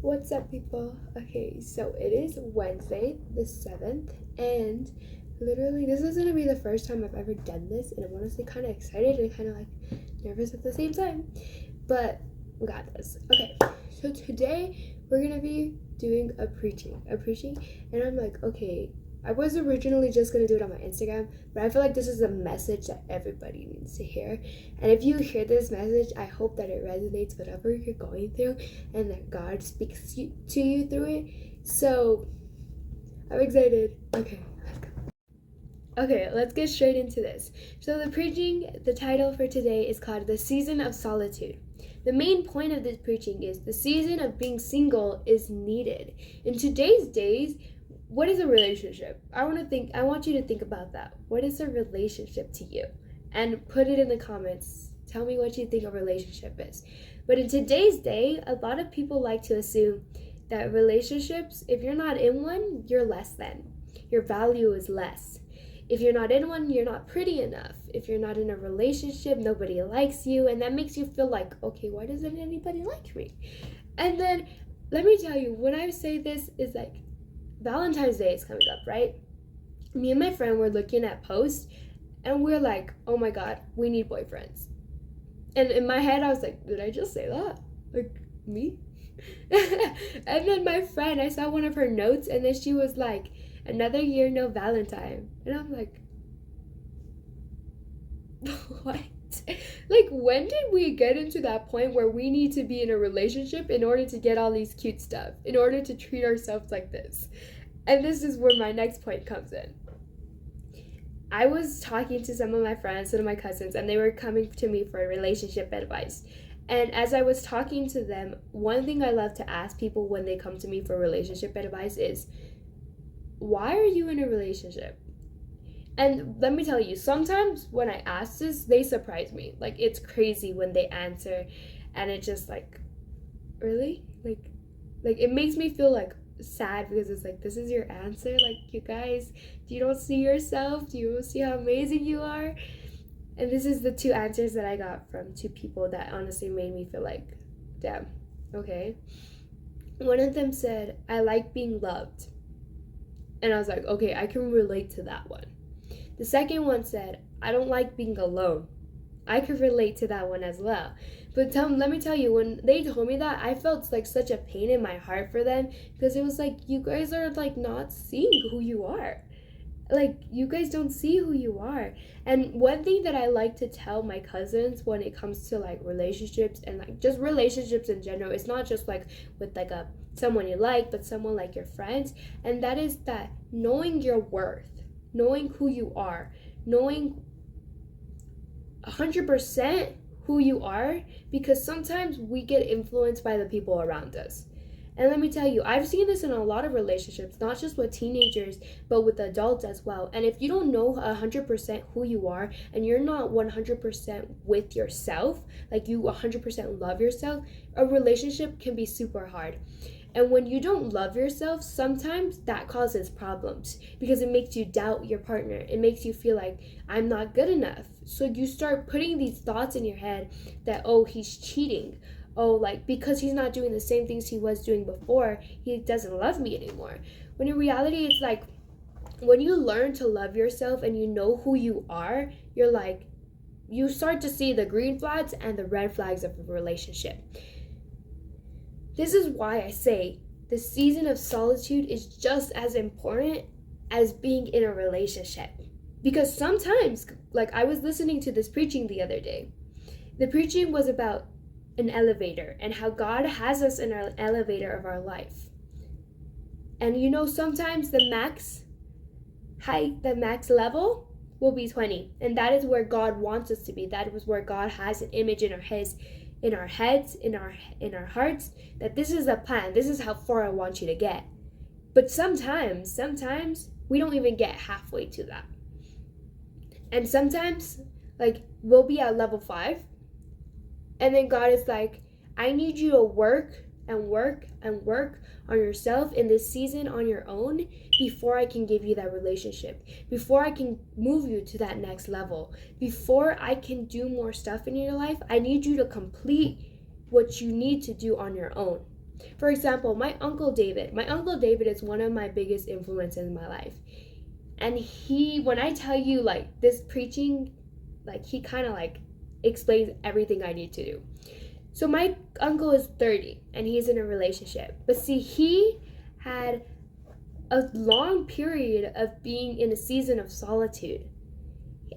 What's up, people? Okay, so it is Wednesday, the 7th, and literally, this is gonna be the first time I've ever done this, and I'm honestly kind of excited and kind of like nervous at the same time, but we got this. Okay, so today we're gonna be doing a preaching, and I'm like, okay, I was originally just gonna do it on my Instagram, but I feel like this is a message that everybody needs to hear. And if you hear this message, I hope that it resonates whatever you're going through and that God speaks to you through it. So I'm excited. Okay, let's go. Okay, let's get straight into this. So the title for today is called The Season of Solitude. The main point of this preaching is the season of being single is needed. In today's days, what is a relationship? I want you to think about that. What is a relationship to you? And put it in the comments. Tell me what you think a relationship is. But in today's day, a lot of people like to assume that relationships, if you're not in one, you're less than. Your value is less. If you're not in one, you're not pretty enough. If you're not in a relationship, nobody likes you, and that makes you feel like, okay, why doesn't anybody like me? And then let me tell you, when I say this is like Valentine's Day is coming up, right? Me and my friend were looking at posts and we're like, oh my god, we need boyfriends. And in my head I was like, did I just say that? Like, me? And then my friend, I saw one of her notes and then she was like, another year, no Valentine. And I'm like, what? Like, when did we get into that point where we need to be in a relationship in order to get all these cute stuff, in order to treat ourselves like this? And this is where my next point comes in. I was talking to some of my friends, some of my cousins, and they were coming to me for relationship advice. And as I was talking to them, one thing I love to ask people when they come to me for relationship advice is, why are you in a relationship? And let me tell you, sometimes when I ask this, they surprise me. Like, it's crazy when they answer, and it just like, really? Like it makes me feel like sad because it's like, this is your answer? Like, you guys, you don't see yourself? Do you see how amazing you are? And this is the two answers that I got from two people that honestly made me feel like, damn, okay. One of them said, I like being loved. And I was like, okay, I can relate to that one. The second one said, I don't like being alone. I could relate to that one as well. But let me tell you, when they told me that, I felt like such a pain in my heart for them because it was like, you guys are like not seeing who you are. Like, you guys don't see who you are. And one thing that I like to tell my cousins when it comes to like relationships and like just relationships in general, it's not just like with like a someone you like, but someone like your friends. And that is that knowing your worth, knowing who you are, knowing 100% who you are, because sometimes we get influenced by the people around us. And let me tell you, I've seen this in a lot of relationships, not just with teenagers, but with adults as well. And if you don't know 100% who you are and you're not 100% with yourself, like you 100% love yourself, a relationship can be super hard. And when you don't love yourself, sometimes that causes problems because it makes you doubt your partner. It makes you feel like, I'm not good enough. So you start putting these thoughts in your head that, oh, he's cheating. Oh, like, because he's not doing the same things he was doing before, he doesn't love me anymore. When in reality, it's like, when you learn to love yourself and you know who you are, you're like, you start to see the green flags and the red flags of a relationship. This is why I say the season of solitude is just as important as being in a relationship. Because sometimes, like, I was listening to this preaching the other day. The preaching was about an elevator and how God has us in our elevator of our life. And you know, sometimes the max height, the max level will be 20. And that is where God wants us to be. That is where God has an image in our heads, in our hearts, that this is the plan. This is how far I want you to get. But sometimes we don't even get halfway to that. And sometimes, like, we'll be at level 5, and then God is like, I need you to work and work and work on yourself in this season on your own before I can give you that relationship, before I can move you to that next level, before I can do more stuff in your life. I need you to complete what you need to do on your own. For example, my Uncle David is one of my biggest influences in my life. And when I tell you, like, this preaching, like, he kind of, like, explains everything I need to do. So my uncle is 30 and he's in a relationship. But see, he had a long period of being in a season of solitude.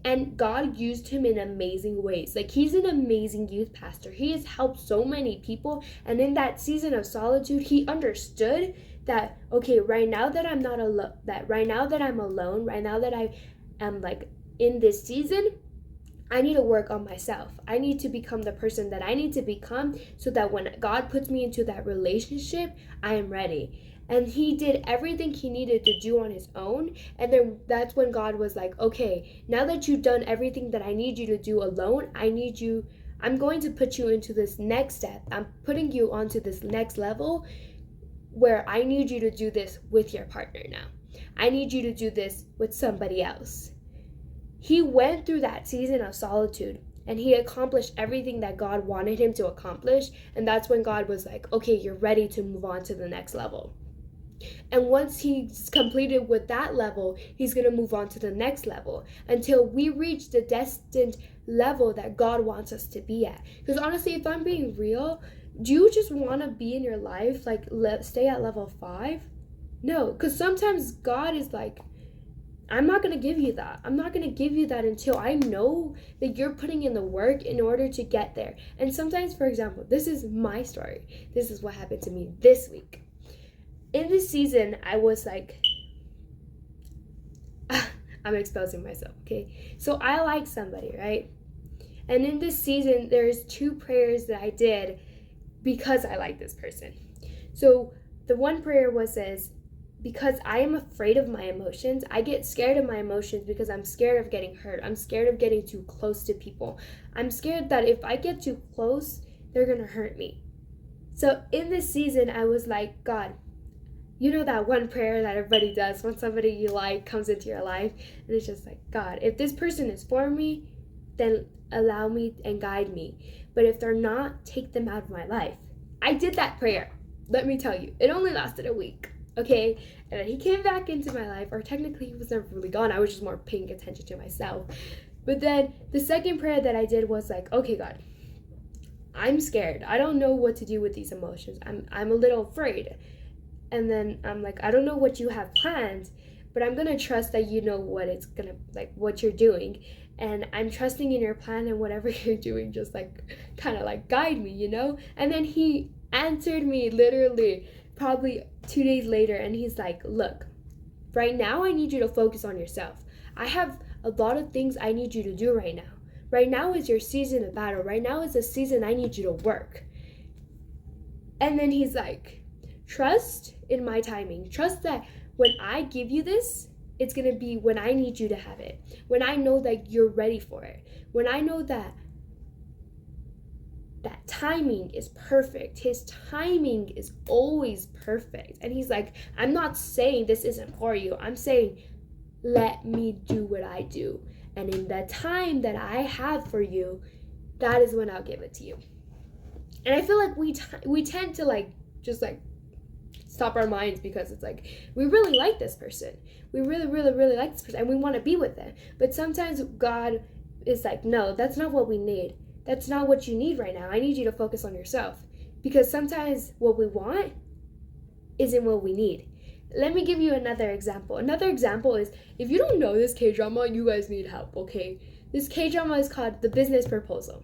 And God used him in amazing ways. Like, he's an amazing youth pastor. He has helped so many people. And in that season of solitude, he understood that, okay, right now that I'm not alone, right now that I am, like, in this season, I need to work on myself. I need to become the person that I need to become so that when God puts me into that relationship, I am ready. And he did everything he needed to do on his own. And then that's when God was like, okay, now that you've done everything that I need you to do alone, I'm going to put you into this next step. I'm putting you onto this next level where I need you to do this with your partner now. I need you to do this with somebody else. He went through that season of solitude and he accomplished everything that God wanted him to accomplish. And that's when God was like, okay, you're ready to move on to the next level. And once he's completed with that level, he's going to move on to the next level until we reach the destined level that God wants us to be at. Because honestly, if I'm being real, do you just want to be in your life, like, stay at level 5? No, because sometimes God is like, I'm not going to give you that. I'm not going to give you that until I know that you're putting in the work in order to get there. And sometimes, for example, this is my story. This is what happened to me this week. In this season, I was like, I'm exposing myself, okay? So I like somebody, right? And in this season, there's 2 prayers that I did because I like this person. So the one prayer says, because I am afraid of my emotions, I get scared of my emotions because I'm scared of getting hurt. I'm scared of getting too close to people. I'm scared that if I get too close, they're gonna hurt me. So in this season, I was like, God, you know that one prayer that everybody does when somebody you like comes into your life? And it's just like, God, if this person is for me, then allow me and guide me. But if they're not, take them out of my life. I did that prayer. Let me tell you, it only lasted a week. Okay, and then he came back into my life, or technically he was never really gone. I was just more paying attention to myself. But then the second prayer that I did was like, okay, God, I'm scared. I don't know what to do with these emotions. I'm a little afraid. And then I'm like, I don't know what you have planned, but I'm gonna trust that you know what you're doing. And I'm trusting in your plan, and whatever you're doing, just like kind of like guide me, you know? And then he answered me literally probably 2 days later, and he's like, look, right now I need you to focus on yourself. I have a lot of things I need you to do right now. Right now is your season of battle. Right now is the season I need you to work. And then he's like, trust in my timing. Trust that when I give you this, it's going to be when I need you to have it. When I know that you're ready for it. When I know that timing is perfect. His timing is always perfect. And he's like, I'm not saying this isn't for you. I'm saying, let me do what I do. And in the time that I have for you, that is when I'll give it to you. And I feel like we tend to like just like stop our minds because it's like, we really like this person. We really, really, really like this person and we want to be with them. But sometimes God is like, no, that's not what we need. That's not what you need right now. I need you to focus on yourself. Because sometimes what we want isn't what we need. Let me give you another example. Another example is, if you don't know this K-drama, you guys need help, okay? This K-drama is called The Business Proposal.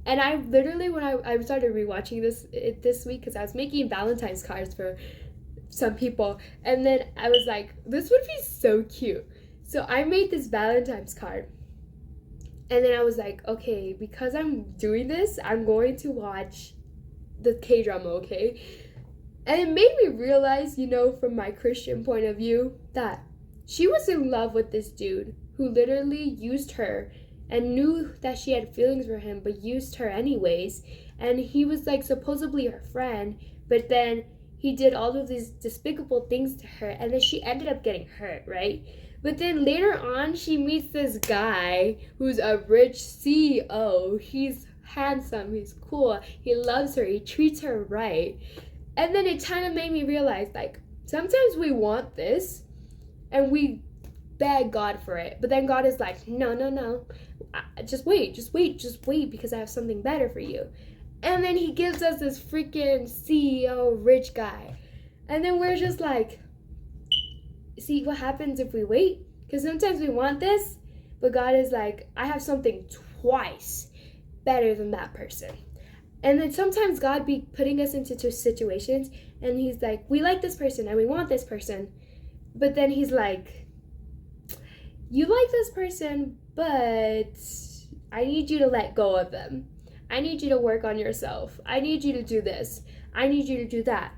And I literally, when I started rewatching this week, because I was making Valentine's cards for some people, and then I was like, this would be so cute. So I made this Valentine's card. And then I was like, okay, because I'm doing this, I'm going to watch the K-drama, okay? And it made me realize, you know, from my Christian point of view, that she was in love with this dude who literally used her and knew that she had feelings for him, but used her anyways. And he was like supposedly her friend, but then he did all of these despicable things to her, and then she ended up getting hurt, right? But then later on, she meets this guy who's a rich CEO. He's handsome, he's cool, he loves her, he treats her right. And then it kind of made me realize, like, sometimes we want this and we beg God for it. But then God is like, no. Just wait, because I have something better for you. And then he gives us this freaking CEO rich guy. And then we're just like, see what happens if we wait? Because sometimes we want this, but God is like, I have something twice better than that person. And then sometimes God be putting us into situations and he's like, we like this person and we want this person. But then he's like, you like this person, but I need you to let go of them. I need you to work on yourself. I need you to do this. I need you to do that.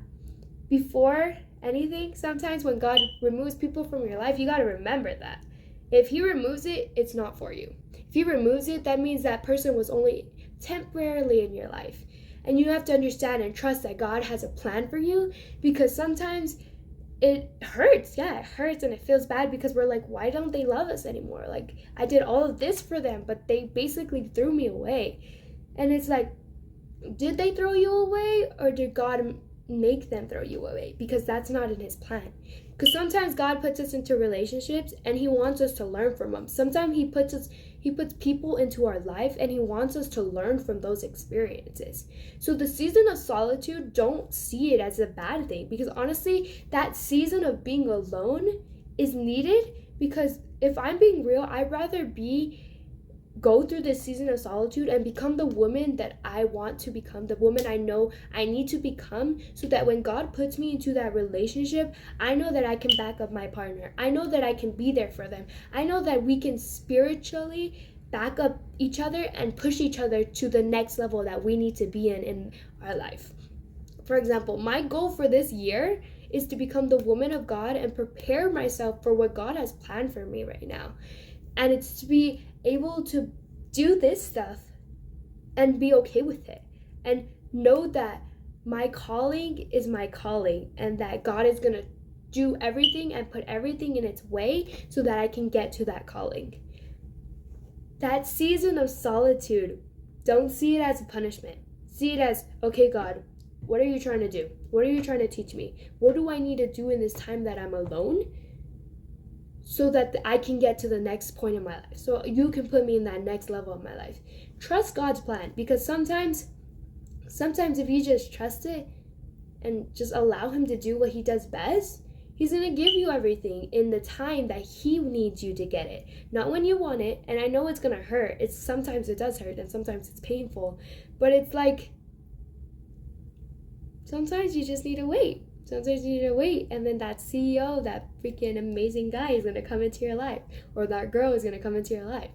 Before anything, sometimes when God removes people from your life, you got to remember that. If he removes it, it's not for you. If he removes it, that means that person was only temporarily in your life. And you have to understand and trust that God has a plan for you, because sometimes it hurts. Yeah, it hurts and it feels bad because we're like, why don't they love us anymore? Like, I did all of this for them, but they basically threw me away. And it's like, did they throw you away or did God make them throw you away? Because that's not in his plan. Because sometimes God puts us into relationships and he wants us to learn from them. Sometimes he puts people into our life and he wants us to learn from those experiences. So the season of solitude, don't see it as a bad thing, because honestly, that season of being alone is needed. Because if I'm being real, I'd rather go through this season of solitude and become the woman that I want to become, the woman I know I need to become, so that when God puts me into that relationship, I know that I can back up my partner. I know that I can be there for them. I know that we can spiritually back up each other and push each other to the next level that we need to be in our life. For example, my goal for this year is to become the woman of God and prepare myself for what God has planned for me right now. And it's to be able to do this stuff and be okay with it and know that my calling is my calling and that God is going to do everything and put everything in its way so that I can get to that calling. That season of solitude, don't see it as a punishment. See it as, okay, God, what are you trying to do? What are you trying to teach me? What do I need to do in this time that I'm alone, so that I can get to the next point in my life, so you can put me in that next level of my life? Trust God's plan, because sometimes if you just trust it and just allow him to do what he does best, he's going to give you everything in the time that he needs you to get it, not when you want it. And I know it's going to hurt. Sometimes it does hurt and sometimes it's painful, but it's like, sometimes you just need to wait. Sometimes you need to wait, and then that CEO, that freaking amazing guy is going to come into your life, or that girl is going to come into your life.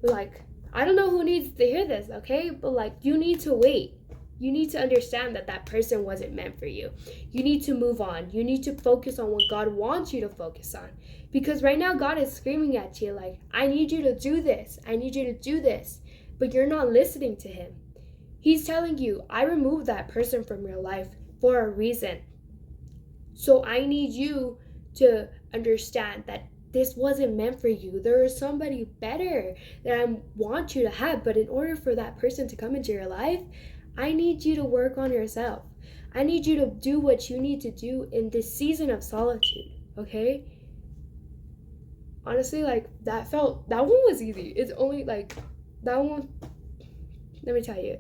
Like, I don't know who needs to hear this, okay? But like, you need to wait. You need to understand that person wasn't meant for you. You need to move on. You need to focus on what God wants you to focus on. Because right now, God is screaming at you like, I need you to do this. I need you to do this. But you're not listening to him. He's telling you, I removed that person from your life for a reason. So I need you to understand that this wasn't meant for you. There is somebody better that I want you to have. But in order for that person to come into your life, I need you to work on yourself. I need you to do what you need to do in this season of solitude, okay? Honestly, like, that one was easy. It's only like, that one, let me tell you,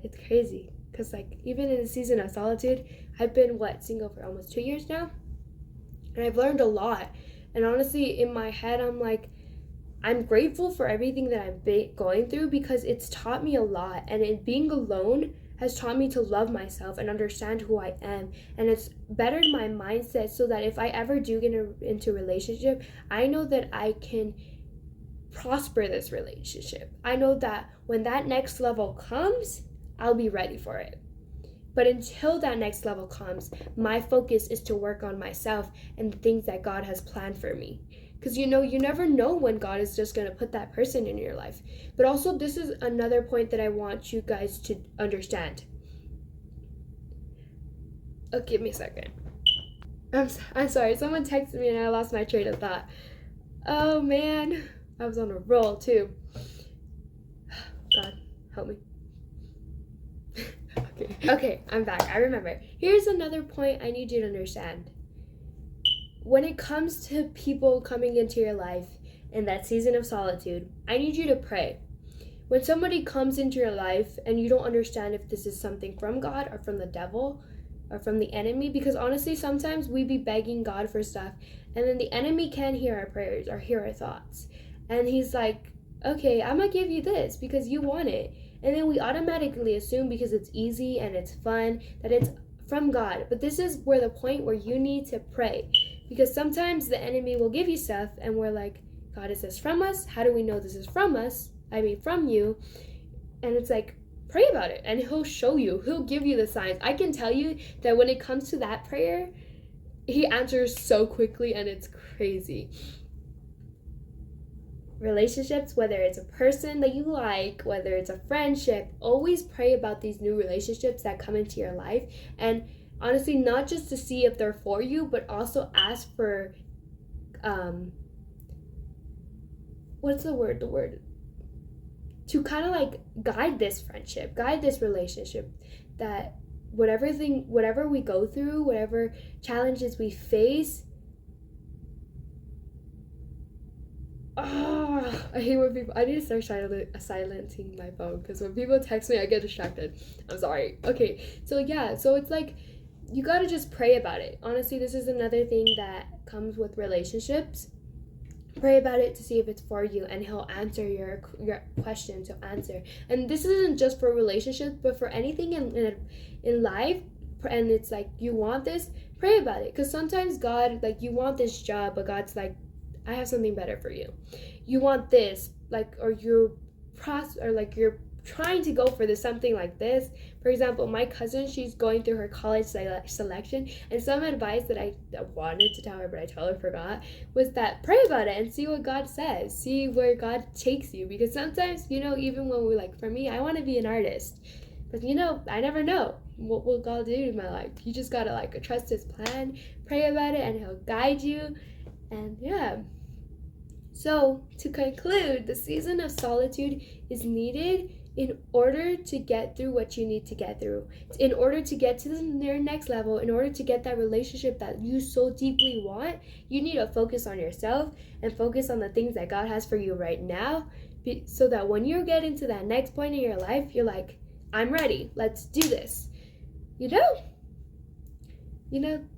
it's crazy. Because like, even in the season of solitude, I've been single for almost 2 years now, and I've learned a lot. And honestly, in my head, I'm like, I'm grateful for everything that I've been going through, because it's taught me a lot. And being alone has taught me to love myself and understand who I am. And it's bettered my mindset so that if I ever do get into a relationship, I know that I can prosper this relationship. I know that when that next level comes, I'll be ready for it. But until that next level comes, my focus is to work on myself and the things that God has planned for me. Because you never know when God is just going to put that person in your life. But also, this is another point that I want you guys to understand. Oh, give me a second. I'm sorry, someone texted me and I lost my train of thought. Oh man, I was on a roll too. God, help me. Okay, Okay, I'm back. I remember. Here's another point I need you to understand. When it comes to people coming into your life in that season of solitude, I need you to pray. When somebody comes into your life and you don't understand if this is something from God or from the devil or from the enemy, because honestly, sometimes we be begging God for stuff and then the enemy can't hear our prayers or hear our thoughts. And he's like, okay, I'm gonna give you this because you want it. And then we automatically assume because it's easy and it's fun that it's from God. But this is where the point where you need to pray. Because sometimes the enemy will give you stuff and we're like, God, is this from us? How do we know this is from us? I mean, from you. And it's like, pray about it and he'll show you. He'll give you the signs. I can tell you that when it comes to that prayer, he answers so quickly and it's crazy. Relationships, whether it's a person that you like, whether it's a friendship, always pray about these new relationships that come into your life. And honestly, not just to see if they're for you, but also ask for what's the word to kind of like guide this friendship, guide this relationship, that whatever we go through, whatever challenges we face. I hate when people, I need to start silencing my phone because when people text me I get distracted. I'm sorry. Okay, so yeah, so it's like you gotta just pray about it. Honestly, this is another thing that comes with relationships. Pray about it to see if it's for you and he'll answer your question to answer. And this isn't just for relationships but for anything in life. And it's like you want this, pray about it, because sometimes God, like, you want this job but God's like, I have something better for you. You want this, like, or you're trying to go for this, something like this. For example, my cousin, she's going through her college selection, and some advice that I wanted to tell her but I totally forgot was that pray about it and see what God says, see where God takes you. Because sometimes, even when for me, I want to be an artist, but I never know what will God do in my life. You just gotta trust his plan, pray about it, and he'll guide you. And yeah, so to conclude, the season of solitude is needed in order to get through what you need to get through, in order to get to your next level, in order to get that relationship that you so deeply want. You need to focus on yourself and focus on the things that God has for you right now, so that when you're getting to that next point in your life, you're like, I'm ready, let's do this.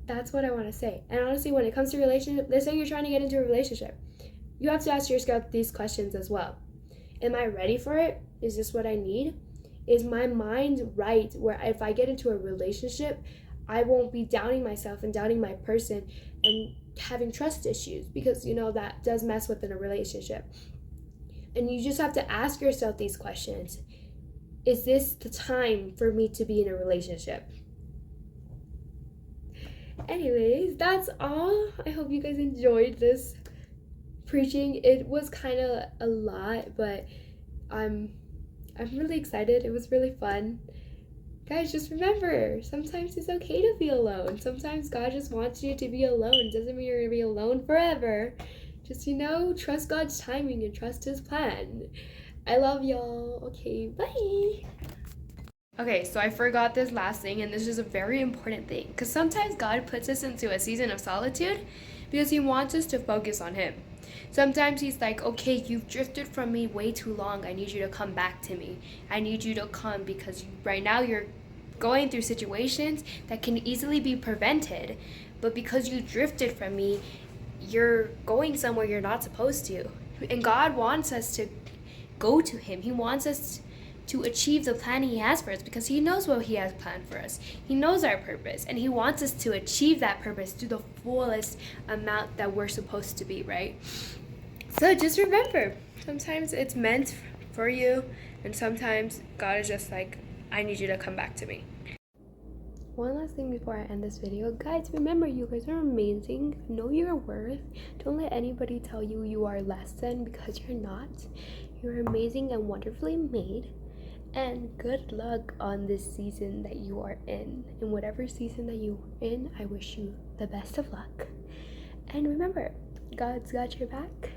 That's what I want to say. And honestly, when it comes to relationship, let's say you're trying to get into a relationship, you have to ask yourself these questions as well. Am I ready for it? Is this what I need? Is my mind right where if I get into a relationship, I won't be doubting myself and doubting my person and having trust issues, because that does mess within a relationship. And you just have to ask yourself these questions. Is this the time for me to be in a relationship? Anyways, that's all. I hope you guys enjoyed this preaching. It was kind of a lot, but I'm really excited. It was really fun. Guys, just remember, sometimes it's okay to be alone. Sometimes God just wants you to be alone. Doesn't mean you're going to be alone forever. Just, trust God's timing and trust his plan. I love y'all. Okay, bye. Okay, so I forgot this last thing, and this is a very important thing, because sometimes God puts us into a season of solitude because he wants us to focus on him. Sometimes he's like, okay, you've drifted from me way too long. I need you to come back to me. I need you to come because right now you're going through situations that can easily be prevented. But because you drifted from me, you're going somewhere you're not supposed to. And God wants us to go to him. He wants us to achieve the plan he has for us, because he knows what he has planned for us. He knows our purpose, and he wants us to achieve that purpose to the fullest amount that we're supposed to be, right? So just remember, sometimes it's meant for you, and sometimes God is just like, I need you to come back to me. One last thing before I end this video, guys, remember, you guys are amazing. Know your worth. Don't let anybody tell you you are less than, because you're not. You're amazing and wonderfully made. And good luck on this season that you are in. In whatever season that you are in, I wish you the best of luck. And remember, God's got your back.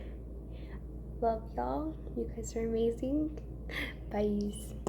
Love y'all. You guys are amazing. Bye.